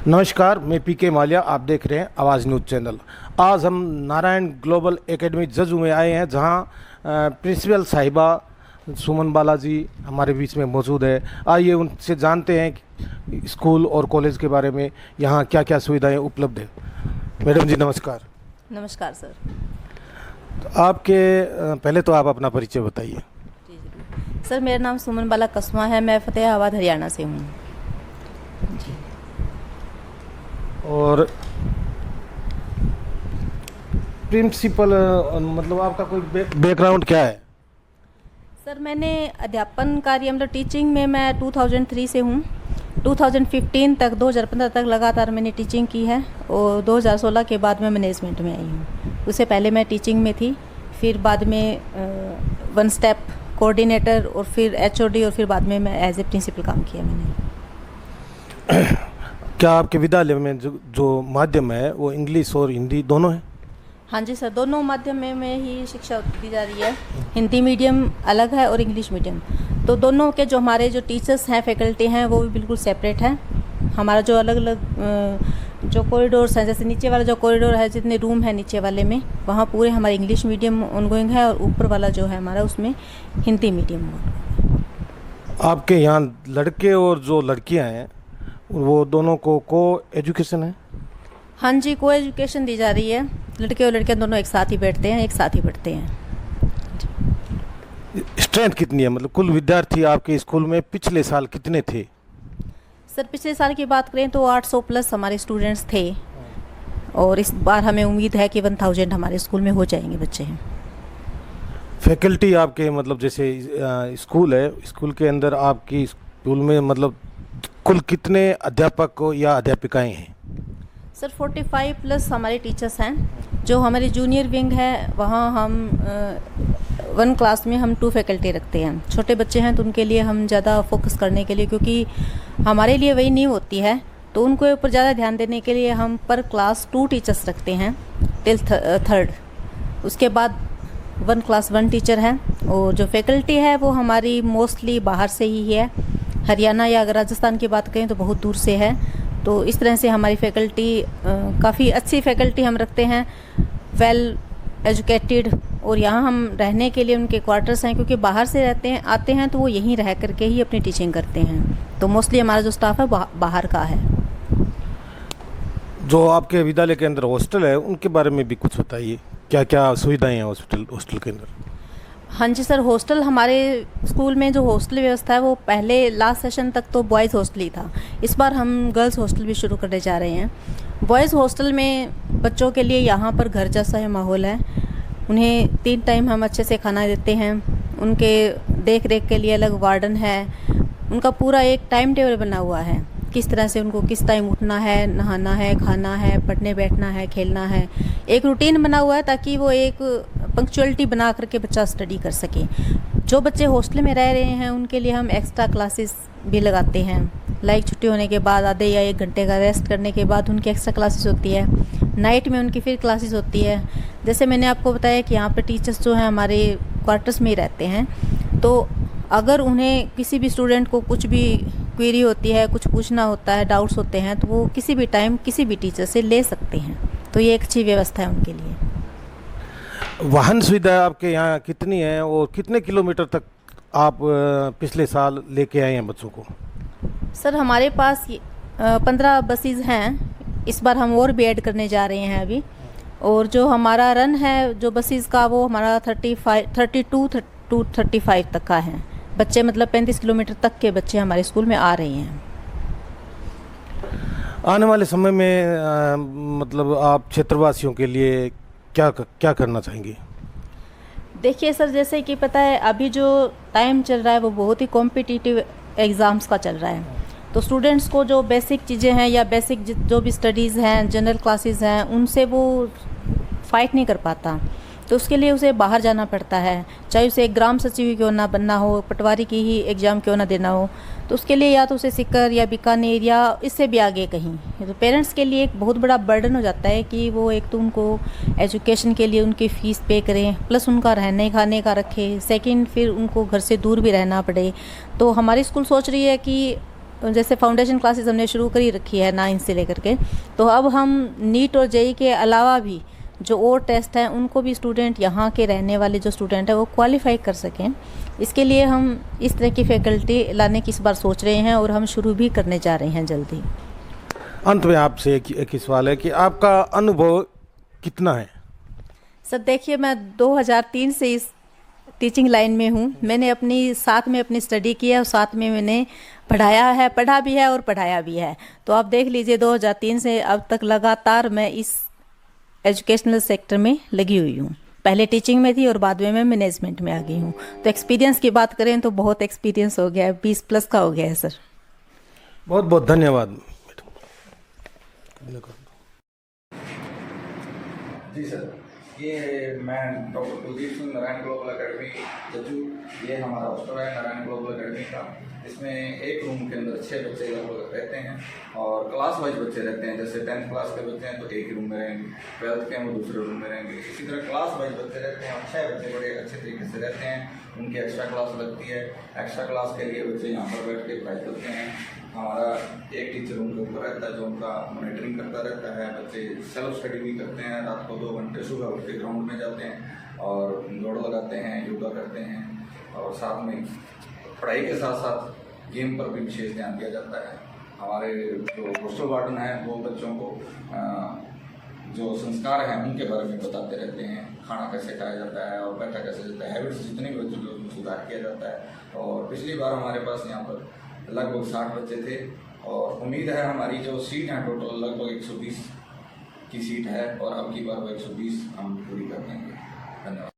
नमस्कार, मैं पीके मालिया। आप देख रहे हैं आवाज़ न्यूज़ चैनल। आज हम नारायण ग्लोबल एकेडमी जजू में आए हैं, जहां प्रिंसिपल साहिबा सुमन बालाजी हमारे बीच में मौजूद है। आइए उनसे जानते हैं कि स्कूल और कॉलेज के बारे में, यहाँ क्या क्या सुविधाएं उपलब्ध है। मैडम जी नमस्कार। नमस्कार सर। तो आपके पहले तो आप अपना परिचय बताइए। जी जरूर सर, मेरा नाम सुमन बाला कस्मा है। मैं फतेहाबाद हरियाणा से हूँ। और प्रिंसिपल मतलब आपका कोई बैकग्राउंड क्या है? सर मैंने अध्यापन कार्य मतलब टीचिंग में मैं 2003 से हूँ। 2015 तक 2015 तक लगातार मैंने टीचिंग की है और 2016 के बाद मैं मैनेजमेंट में आई हूँ। उससे पहले मैं टीचिंग में थी, फिर बाद में वन स्टेप कोऑर्डिनेटर और फिर एचओडी और फिर बाद में मैं एज ए प्रिंसिपल काम किया मैंने। क्या आपके विद्यालय में जो माध्यम है वो इंग्लिश और हिंदी दोनों है? हाँ जी सर, दोनों माध्यम में ही शिक्षा दी जा रही है। हिंदी मीडियम अलग है और इंग्लिश मीडियम। तो दोनों के जो हमारे जो टीचर्स हैं, फैकल्टी हैं, वो भी बिल्कुल सेपरेट है। हमारा जो अलग अलग जो कॉरिडोर्स हैं, जैसे नीचे वाला जो कॉरिडोर है, जितने रूम है नीचे वाले में, वहाँ पूरे हमारे इंग्लिश मीडियम ऑनगोइंग है और ऊपर वाला जो है हमारा उसमें हिंदी मीडियम। आपके यहाँ लड़के और जो लड़कियाँ हैं वो दोनों को एजुकेशन है? हाँ जी, को एजुकेशन दी जा रही है। लड़के और लड़कियाँ दोनों एक साथ ही बैठते हैं, एक साथ ही पढ़ते हैं। स्ट्रेंथ कितनी है, मतलब कुल विद्यार्थी आपके स्कूल में पिछले साल कितने थे? सर पिछले साल की बात करें तो 800 प्लस हमारे स्टूडेंट्स थे और इस बार हमें उम्मीद है कि 1000 हमारे स्कूल में हो जाएंगे बच्चे हैं। फैकल्टी आपके मतलब जैसे स्कूल है, स्कूल के अंदर आपकी स्कूल में मतलब कुल कितने अध्यापक या अध्यापिकाएं हैं? सर 45 प्लस हमारे टीचर्स हैं। जो हमारी जूनियर विंग है वहाँ हम 1 क्लास में हम 2 फैकल्टी रखते हैं। छोटे बच्चे हैं तो उनके लिए हम ज़्यादा फोकस करने के लिए, क्योंकि हमारे लिए वही नींव होती है, तो उनको ऊपर ज़्यादा ध्यान देने के लिए हम पर क्लास 2 टीचर्स रखते हैं टिल 3rd। उसके बाद 1 क्लास 1 टीचर है। और जो फैकल्टी है वो हमारी मोस्टली बाहर से ही है। हरियाणा या अगर राजस्थान की बात करें तो बहुत दूर से है। तो इस तरह से हमारी फैकल्टी काफ़ी अच्छी फैकल्टी हम रखते हैं, वेल एजुकेटेड। और यहाँ हम रहने के लिए उनके क्वार्टर्स हैं, क्योंकि बाहर से रहते हैं आते हैं तो वो यहीं रह करके ही अपनी टीचिंग करते हैं। तो मोस्टली हमारा जो स्टाफ है बाहर का है। जो आपके विद्यालय के अंदर हॉस्टल है उनके बारे में भी कुछ बताइए, क्या क्या सुविधाएं हैं हॉस्टल के अंदर? हाँ जी सर, हॉस्टल हमारे स्कूल में जो हॉस्टल व्यवस्था है वो पहले लास्ट सेशन तक तो बॉयज़ हॉस्टल ही था। इस बार हम गर्ल्स हॉस्टल भी शुरू करने जा रहे हैं। बॉयज़ हॉस्टल में बच्चों के लिए यहाँ पर घर जैसा है माहौल है। उन्हें 3 टाइम हम अच्छे से खाना देते हैं। उनके देख रेख के लिए अलग वार्डन है। उनका पूरा एक टाइम टेबल बना हुआ है, किस तरह से उनको किस टाइम उठना है, नहाना है, खाना है, पढ़ने बैठना है, खेलना है। एक रूटीन बना हुआ है ताकि वो एक पंक्चुअलिटी बना करके बच्चा स्टडी कर सके। जो बच्चे हॉस्टल में रह रहे हैं उनके लिए हम एक्स्ट्रा क्लासेस भी लगाते हैं। लाइक छुट्टी होने के बाद आधे या 1 घंटे का रेस्ट करने के बाद उनकी एक्स्ट्रा क्लासेस होती है। नाइट में उनकी फिर क्लासेस होती है। जैसे मैंने आपको बताया कि यहाँ पर टीचर्स जो हैं हमारे क्वार्टर्स में ही रहते हैं, तो अगर उन्हें किसी भी स्टूडेंट को कुछ भी क्वेरी होती है, कुछ पूछना होता है, डाउट्स होते हैं, तो वो किसी भी टाइम किसी भी टीचर से ले सकते हैं। तो ये एक अच्छी व्यवस्था है उनके लिए। वाहन सुविधा आपके यहाँ कितनी है और कितने किलोमीटर तक आप पिछले साल लेके आए हैं बच्चों को? सर हमारे पास 15 बसेस हैं। इस बार हम और भी ऐड करने जा रहे हैं अभी। और जो हमारा रन है जो बसेस का, वो हमारा 32 to 35 तक का है। बच्चे मतलब 35 किलोमीटर तक के बच्चे हमारे स्कूल में आ रहे हैं। आने वाले समय में मतलब आप क्षेत्रवासियों के लिए क्या करना चाहेंगे? देखिए सर, जैसे कि पता है अभी जो टाइम चल रहा है वो बहुत ही कॉम्पिटिटिव एग्ज़ाम्स का चल रहा है। तो स्टूडेंट्स को जो बेसिक चीज़ें हैं या बेसिक जो भी स्टडीज़ हैं, जनरल क्लासेस हैं, उनसे वो फाइट नहीं कर पाता। तो उसके लिए उसे बाहर जाना पड़ता है, चाहे उसे एक ग्राम सचिव ही क्यों ना बनना हो, पटवारी की ही एग्ज़ाम क्यों ना देना हो। तो उसके लिए या तो उसे सीकर या बीकानेर या इससे भी आगे कहीं। तो पेरेंट्स के लिए एक बहुत बड़ा बर्डन हो जाता है कि वो एक तो उनको एजुकेशन के लिए उनकी फ़ीस पे करें, प्लस उनका रहने खाने का रखें, सेकंड फिर उनको घर से दूर भी रहना पड़े। तो हमारी स्कूल सोच रही है कि जैसे फाउंडेशन क्लासेस हमने शुरू कर ही रखी है 9 से लेकर के, तो अब हम नीट और जेई के अलावा भी जो और टेस्ट हैं उनको भी स्टूडेंट यहाँ के रहने वाले जो स्टूडेंट हैं वो क्वालिफाई कर सकें। इसके लिए हम इस तरह की फैकल्टी लाने की इस बार सोच रहे हैं और हम शुरू भी करने जा रहे हैं जल्दी। अंत में आपसे एक ही सवाल है कि आपका अनुभव कितना है? सर देखिए, मैं 2003 से इस टीचिंग लाइन में हूँ। मैंने साथ में अपनी स्टडी की है और साथ में मैंने पढ़ा भी है और पढ़ाया भी है। तो आप देख लीजिए 2003 से अब तक लगातार मैं इस एजुकेशनल सेक्टर में लगी हुई हूँ। पहले टीचिंग में थी और बाद में मैं मैनेजमेंट में आ गई हूँ। तो एक्सपीरियंस की बात करें तो बहुत एक्सपीरियंस हो गया है, 20+ का हो गया है सर। बहुत बहुत धन्यवाद। जी सर, ये मैं doctor Kuldeep Singh, Narayan global academy Jajju. ये हमारा हॉस्टल है नारायण ग्लोबल एकेडमी का। इसमें एक रूम के अंदर 6 बच्चे लगभग रहते हैं और क्लास वाइज बच्चे रहते हैं। जैसे 10th क्लास के बच्चे हैं तो एक ही रूम में रहेंगे, 12th के हैं वो दूसरे रूम में रहेंगे। इसी तरह क्लास वाइज बच्चे रहते हैं और 6 बच्चे बड़े अच्छे तरीके से रहते हैं। उनकी एक्स्ट्रा क्लास लगती है। एक्स्ट्रा क्लास के लिए बच्चे यहाँ पर बैठ के पढ़ाई करते हैं। हमारा एक टीचर उनके ऊपर रहता है जो उनका मॉनिटरिंग करता रहता है। बच्चे सेल्फ स्टडी भी करते हैं। रात को 2 घंटे सुबह उठ के ग्राउंड में जाते हैं और दौड़ लगाते हैं, योगा करते हैं और साथ में पढ़ाई के साथ साथ गेम पर भी विशेष ध्यान दिया जाता है। हमारे जो हॉस्टल वार्डन हैं वो बच्चों को जो संस्कार हैं उनके बारे में बताते रहते हैं। खाना कैसे खाया जाता है और बैठा कैसे जाता है, हैबिट्स जितने भी बच्चों को उसमें सुधार किया जाता है। और पिछली बार हमारे पास यहाँ पर लगभग 60 बच्चे थे और उम्मीद है हमारी जो सीट हैं टोटल लगभग 120 की सीट है और अब की बार वो 120 हम पूरी कर देंगे। धन्यवाद।